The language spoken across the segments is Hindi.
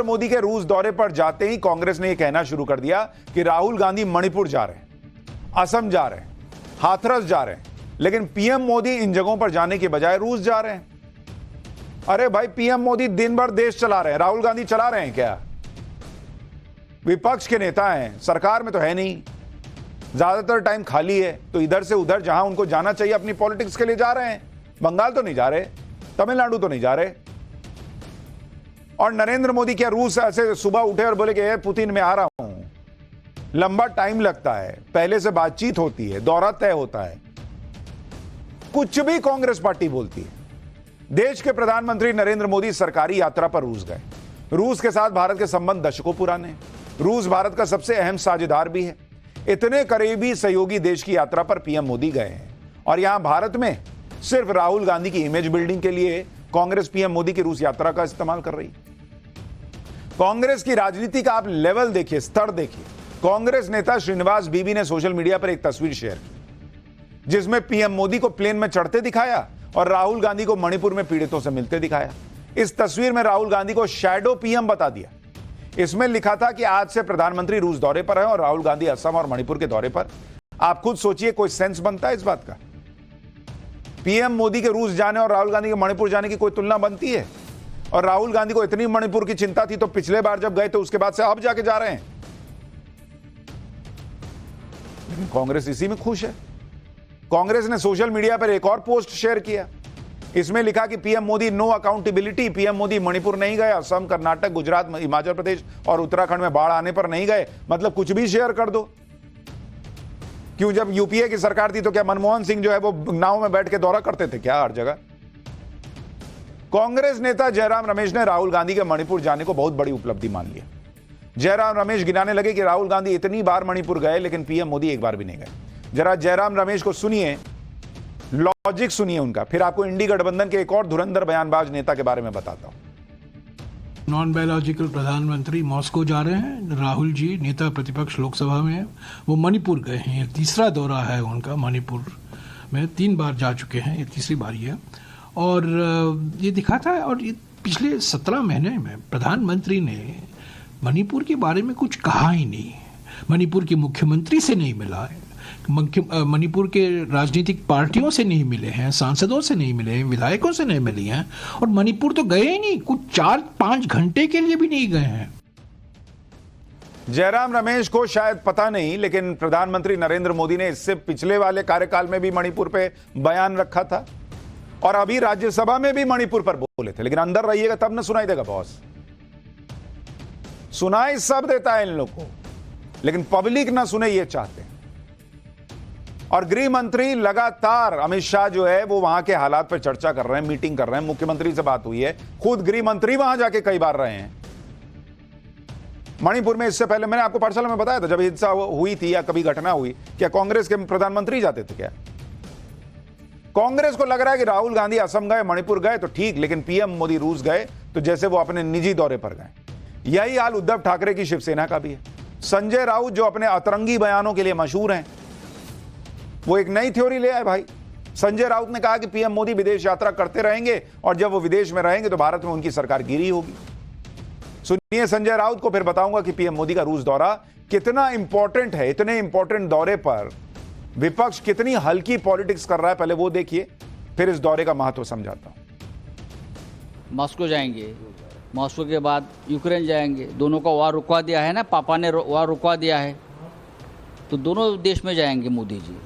मोदी के रूस दौरे पर जाते ही कांग्रेस ने यह कहना शुरू कर दिया कि राहुल गांधी मणिपुर जा रहे हैं, असम जा रहे हैं, हाथरस जा रहे हैं, लेकिन पीएम मोदी इन जगहों पर जाने के बजाय रूस जा रहे हैं। अरे भाई, पीएम मोदी दिन भर देश चला रहे हैं, राहुल गांधी चला रहे हैं क्या? विपक्ष के नेता हैं, सरकार में तो है नहीं, ज्यादातर टाइम खाली है, तो इधर से उधर जहां उनको जाना चाहिए अपनी पॉलिटिक्स के लिए जा रहे हैं। बंगाल तो नहीं जा रहे, तमिलनाडु तो नहीं जा रहे। और नरेंद्र मोदी क्या रूस ऐसे सुबह उठे और बोले कि पुतिन मैं आ रहा हूं? लंबा टाइम लगता है, पहले से बातचीत होती है, दौरा तय होता है, कुछ भी कांग्रेस पार्टी बोलती है। देश के प्रधानमंत्री नरेंद्र मोदी सरकारी यात्रा पर रूस गए। रूस के साथ भारत के संबंध दशकों पुराने हैं। रूस भारत का सबसे अहम साझेदार भी है। इतने करीबी सहयोगी देश की यात्रा पर पीएम मोदी गए हैं और यहां भारत में सिर्फ राहुल गांधी की इमेज बिल्डिंग के लिए कांग्रेस पीएम मोदी की रूस यात्रा का इस्तेमाल कर रही है। कांग्रेस की राजनीति का आप लेवल देखिए, स्तर देखिए। कांग्रेस नेता श्रीनिवास बीबी ने सोशल मीडिया पर एक तस्वीर शेयर की जिसमें पीएम मोदी को प्लेन में चढ़ते दिखाया और राहुल गांधी को मणिपुर में पीड़ितों से मिलते दिखाया। इस तस्वीर में राहुल गांधी को शैडो पीएम बता दिया। इसमें लिखा था कि आज से प्रधानमंत्री रूस दौरे पर है और राहुल गांधी असम और मणिपुर के दौरे पर। आप खुद सोचिए, कोई सेंस बनता है इस बात का? पीएम मोदी के रूस जाने और राहुल गांधी के मणिपुर जाने की कोई तुलना बनती है? और राहुल गांधी को इतनी मणिपुर की चिंता थी तो पिछले बार जब गए थे उसके बाद से अब जाके जा रहे हैं। लेकिन कांग्रेस इसी में खुश है। कांग्रेस ने सोशल मीडिया पर एक और पोस्ट शेयर किया। इसमें लिखा कि PM Modi no accountability. PM Modi Manipur नहीं गए, असम, कर्नाटक, गुजरात, हिमाचल प्रदेश और उत्तराखंड में बाढ़ आने पर नहीं गए। मतलब कुछ भी शेयर कर दो। क्यों, जब यूपीए की सरकार थी तो क्या मनमोहन सिंह जो है वो नाव में बैठ के दौरा करते थे क्या हर जगह? कांग्रेस नेता जयराम रमेश ने राहुल गांधी के मणिपुर जाने को बहुत बड़ी उपलब्धि मान लिया। जयराम रमेश गिनाने लगे कि राहुल गांधी इतनी बार मणिपुर गए लेकिन पीएम मोदी एक बार भी नहीं गए। जरा जयराम रमेश को सुनिए, लॉजिक सुनिए उनका, फिर आपको इंडी गठबंधन के एक और धुरंधर बयानबाज नेता के बारे में बताता हूं। नॉन बायोलॉजिकल प्रधानमंत्री मॉस्को जा रहे हैं। राहुल जी नेता प्रतिपक्ष लोकसभा में हैं, वो मणिपुर गए हैं। ये तीसरा दौरा है उनका मणिपुर में, 3 बार जा चुके हैं, ये तीसरी बारी है। और ये दिखाता है, और ये पिछले 17 महीने में प्रधानमंत्री ने मणिपुर के बारे में कुछ कहा ही नहीं। मणिपुर के मुख्यमंत्री से नहीं मिला है, मणिपुर के राजनीतिक पार्टियों से नहीं मिले हैं, सांसदों से नहीं मिले हैं, विधायकों से नहीं मिली हैं, और मणिपुर तो गए ही नहीं, कुछ 4-5 घंटे के लिए भी नहीं गए हैं। जयराम रमेश को शायद पता नहीं, लेकिन प्रधानमंत्री नरेंद्र मोदी ने इससे पिछले वाले कार्यकाल में भी मणिपुर पे बयान रखा था और अभी राज्यसभा में भी मणिपुर पर बोले थे। लेकिन अंदर रहिएगा तब ना सुनाई देगा बॉस। सुनाई सब देता है इन लोग को, लेकिन पब्लिक ना सुने ये चाहते हैं। और गृह मंत्री लगातार, अमित शाह जो है वो वहां के हालात पर चर्चा कर रहे हैं, मीटिंग कर रहे हैं, मुख्यमंत्री से बात हुई है, खुद गृह मंत्री वहां जाके कई बार रहे हैं मणिपुर में। इससे पहले मैंने आपको पाठशाला में बताया था, जब हिंसा हुई थी या कभी घटना हुई, क्या कांग्रेस के प्रधानमंत्री जाते थे क्या? कांग्रेस को लग रहा है कि राहुल गांधी असम गए, मणिपुर गए तो ठीक, लेकिन पीएम मोदी रूस गए तो जैसे वो अपने निजी दौरे पर गए। यही हाल उद्धव ठाकरे की शिवसेना का भी है। संजय राउत जो अपने अतरंगी बयानों के लिए मशहूर हैं, वो एक नई थ्योरी ले आए भाई। संजय राउत ने कहा कि पीएम मोदी विदेश यात्रा करते रहेंगे और जब वो विदेश में रहेंगे तो भारत में उनकी सरकार गिरी होगी। सुनिए संजय राउत को, फिर बताऊंगा कि पीएम मोदी का रूस दौरा कितना इंपॉर्टेंट है। इतने इंपॉर्टेंट दौरे पर विपक्ष कितनी हल्की पॉलिटिक्स कर रहा है, पहले वो देखिए, फिर इस दौरे का महत्व समझाता हूं। मॉस्को जाएंगे, मॉस्को के बाद यूक्रेन जाएंगे। दोनों का वार रुकवा दिया है ना, पापा ने वार रुकवा दिया है, तो दोनों देश में जाएंगे मोदी जी।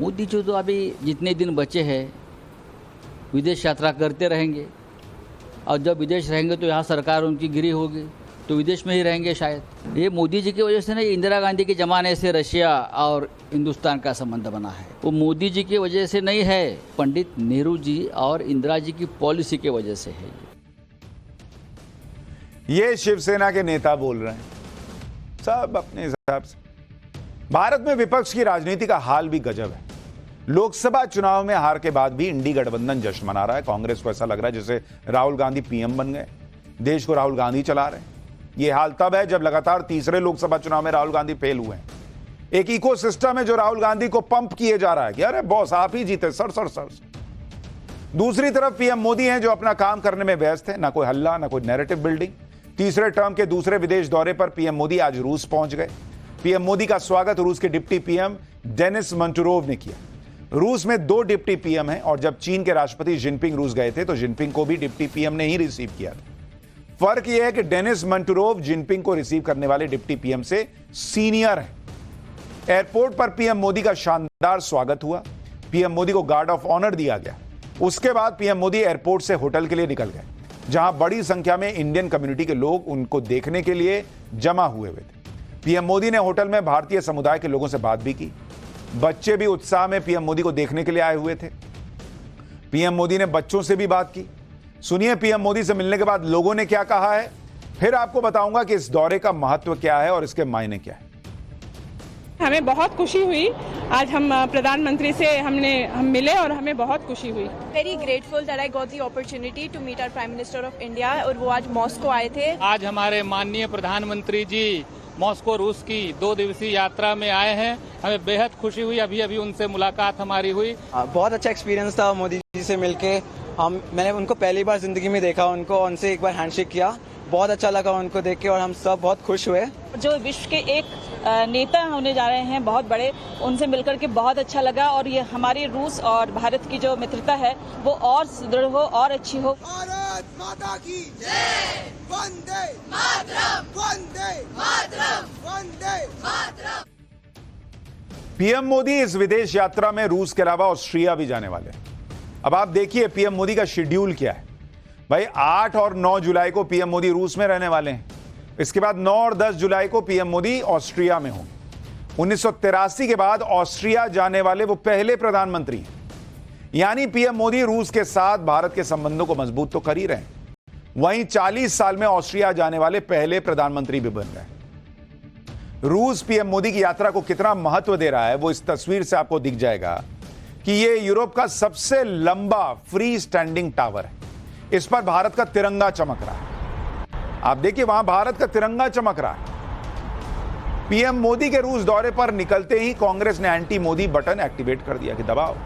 मोदी जी तो अभी जितने दिन बचे हैं विदेश यात्रा करते रहेंगे, और जब विदेश रहेंगे तो यहाँ सरकार उनकी गिरी होगी तो विदेश में ही रहेंगे शायद। ये मोदी जी की वजह से नहीं, इंदिरा गांधी के ज़माने से रशिया और हिंदुस्तान का संबंध बना है। वो मोदी जी की वजह से नहीं है, पंडित नेहरू जी और इंदिरा जी की पॉलिसी की वजह से है। ये शिवसेना के नेता बोल रहे हैं, सब अपने हिसाब से। भारत में विपक्ष की राजनीति का हाल भी गजब है। लोकसभा चुनाव में हार के बाद भी इंडी गठबंधन जश्न मना रहा है। कांग्रेस को ऐसा लग रहा है जैसे राहुल गांधी पीएम बन गए, देश को राहुल गांधी चला रहे हैं। यह हाल तब है जब लगातार तीसरे लोकसभा चुनाव में राहुल गांधी फेल हुए हैं। एक इकोसिस्टम है जो राहुल गांधी को पंप किए जा रहा है कि अरे बॉस आप ही जीते, सर सर सर। दूसरी तरफ पीएम मोदी हैं जो अपना काम करने में व्यस्त है, ना कोई हल्ला, ना कोई नैरेटिव बिल्डिंग। तीसरे टर्म के दूसरे विदेश दौरे पर पीएम मोदी आज रूस पहुंच गए। पीएम मोदी का स्वागत रूस के डिप्टी पीएम डेनिस मंटुरोव ने किया। रूस में 2 डिप्टी पीएम हैं और जब चीन के राष्ट्रपति जिनपिंग रूस गए थे तो जिनपिंग को भी डिप्टी पीएम ने ही रिसीव किया था। फर्क यह है कि डेनिस मंटुरोव जिनपिंग को रिसीव करने वाले डिप्टी पीएम से सीनियर हैं। एयरपोर्ट पर पीएम मोदी का शानदार स्वागत हुआ। पीएम मोदी को गार्ड ऑफ ऑनर दिया गया। उसके बाद पीएम मोदी एयरपोर्ट से होटल के लिए निकल गए, जहां बड़ी संख्या में इंडियन कम्युनिटी के लोग उनको देखने के लिए जमा हुए थे। पीएम मोदी ने होटल में भारतीय समुदाय के लोगों से बात भी की। बच्चे भी उत्साह में पीएम मोदी को देखने के लिए आए हुए थे। पीएम मोदी ने बच्चों से भी बात की। सुनिए पीएम मोदी से मिलने के बाद लोगों ने क्या कहा है, फिर आपको बताऊंगा कि इस दौरे का महत्व क्या है और इसके मायने क्या है। हमें बहुत खुशी हुई, आज हम प्रधानमंत्री से हम मिले और हमें बहुत खुशी हुई। Very grateful that I got the opportunity to meet our prime minister of India, और वो आज मॉस्को आए थे। आज हमारे माननीय प्रधानमंत्री जी मॉस्को रूस की 2 दिवसीय यात्रा में आए हैं। हमें बेहद खुशी हुई, अभी उनसे मुलाकात हमारी हुई। बहुत अच्छा एक्सपीरियंस था मोदी जी से मिलके। मैंने उनको पहली बार जिंदगी में देखा, उनसे एक बार हैंडशेक किया, बहुत अच्छा लगा उनको देख के और हम सब बहुत खुश हुए। जो विश्व के एक नेता होने जा रहे हैं बहुत बड़े, उनसे मिलकर के बहुत अच्छा लगा और ये हमारी रूस और भारत की जो मित्रता है वो और सुदृढ़ हो और अच्छी हो। भारत माता की जय, वंदे मातरम, वंदे मातरम, वंदे मातरम। पीएम मोदी इस विदेश यात्रा में रूस के अलावा ऑस्ट्रिया भी जाने वाले हैं। अब आप देखिए पीएम मोदी का शेड्यूल क्या है। भाई 8 और 9 जुलाई को पीएम मोदी रूस में रहने वाले हैं। इसके बाद 9 और 10 जुलाई को पीएम मोदी ऑस्ट्रिया में होंगे। 1983 के बाद ऑस्ट्रिया जाने वाले वो पहले प्रधानमंत्री हैं। यानी पीएम मोदी रूस के साथ भारत के संबंधों को मजबूत तो कर ही रहे हैं, वहीं 40 साल में ऑस्ट्रिया जाने वाले पहले प्रधानमंत्री भी बन रहे हैं। रूस पीएम मोदी की यात्रा को कितना महत्व दे रहा है वो इस तस्वीर से आपको दिख जाएगा कि ये यूरोप का सबसे लंबा फ्री स्टैंडिंग टावर है। इस पर भारत का तिरंगा चमक रहा है। आप देखिए वहां भारत का तिरंगा चमक रहा है। पीएम मोदी के रूस दौरे पर निकलते ही कांग्रेस ने एंटी मोदी बटन एक्टिवेट कर दिया कि दबाओ,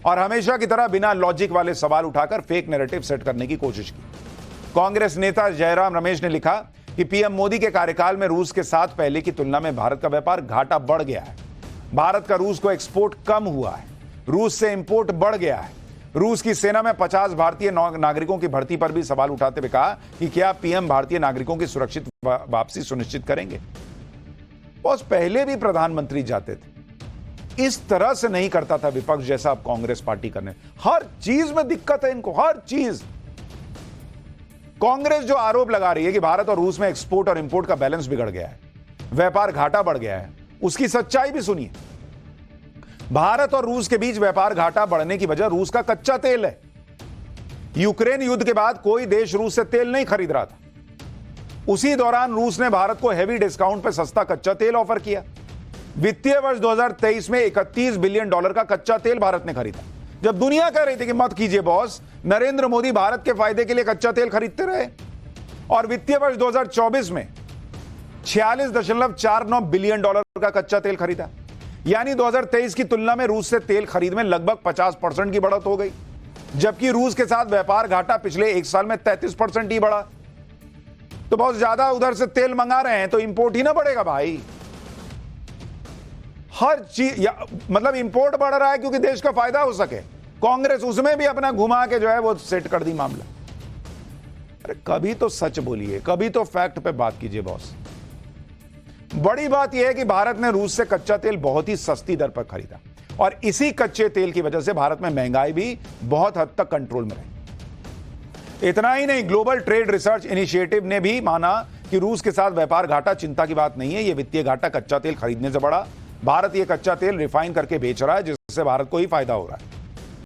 और हमेशा की तरह बिना लॉजिक वाले सवाल उठाकर फेक नैरेटिव सेट करने की कोशिश की। कांग्रेस नेता जयराम रमेश ने लिखा कि पीएम मोदी के कार्यकाल में रूस के साथ पहले की तुलना में भारत का व्यापार घाटा बढ़ गया है। भारत का रूस को एक्सपोर्ट कम हुआ है, रूस से इंपोर्ट बढ़ गया है। रूस की सेना में 50 भारतीय नागरिकों की भर्ती पर भी सवाल उठाते हुए कहा कि क्या पीएम भारतीय नागरिकों की सुरक्षित वापसी सुनिश्चित करेंगे। बॉस पहले भी प्रधानमंत्री जाते थे, इस तरह से नहीं करता था विपक्ष जैसा अब कांग्रेस पार्टी करने। हर चीज में दिक्कत है इनको, हर चीज। कांग्रेस जो आरोप लगा रही है कि भारत और रूस में एक्सपोर्ट और इंपोर्ट का बैलेंस बिगड़ गया है, व्यापार घाटा बढ़ गया है, उसकी सच्चाई भी सुनिए। भारत और रूस के बीच व्यापार घाटा बढ़ने की वजह रूस का कच्चा तेल है। यूक्रेन युद्ध के बाद कोई देश रूस से तेल नहीं खरीद रहा था। उसी दौरान रूस ने भारत को हेवी डिस्काउंट पर सस्ता कच्चा तेल ऑफर किया। वित्तीय वर्ष 2023 में $31 बिलियन का कच्चा तेल भारत ने खरीदा। जब दुनिया कह रही थी कि मत कीजिए बॉस, नरेंद्र मोदी भारत के फायदे के लिए कच्चा तेल खरीदते रहे और वित्तीय वर्ष 2024 में $46.49 बिलियन का कच्चा तेल खरीदा। यानी 2023 की तुलना में रूस से तेल खरीद में लगभग 50% की बढ़त हो गई, जबकि रूस के साथ व्यापार घाटा पिछले 1 साल में 33% ही बढ़ा। तो बहुत ज्यादा उधर से तेल मंगा रहे हैं तो इंपोर्ट ही ना बढ़ेगा भाई। हर चीज मतलब इंपोर्ट बढ़ रहा है क्योंकि देश का फायदा हो सके। कांग्रेस उसमें भी अपना घुमा के जो है वो सेट कर दी मामला। अरे कभी तो सच बोलिए, कभी तो फैक्ट पे बात कीजिए बॉस। बड़ी बात यह है कि भारत ने रूस से कच्चा तेल बहुत ही सस्ती दर पर खरीदा और इसी कच्चे तेल की वजह से भारत में महंगाई भी बहुत हद तक कंट्रोल में रही। इतना ही नहीं, ग्लोबल ट्रेड रिसर्च इनिशिएटिव ने भी माना कि रूस के साथ व्यापार घाटा चिंता की बात नहीं है, यह वित्तीय घाटा कच्चा तेल खरीदने से बढ़ा। भारत यह कच्चा तेल रिफाइन करके बेच रहा है जिससे भारत को ही फायदा हो रहा है।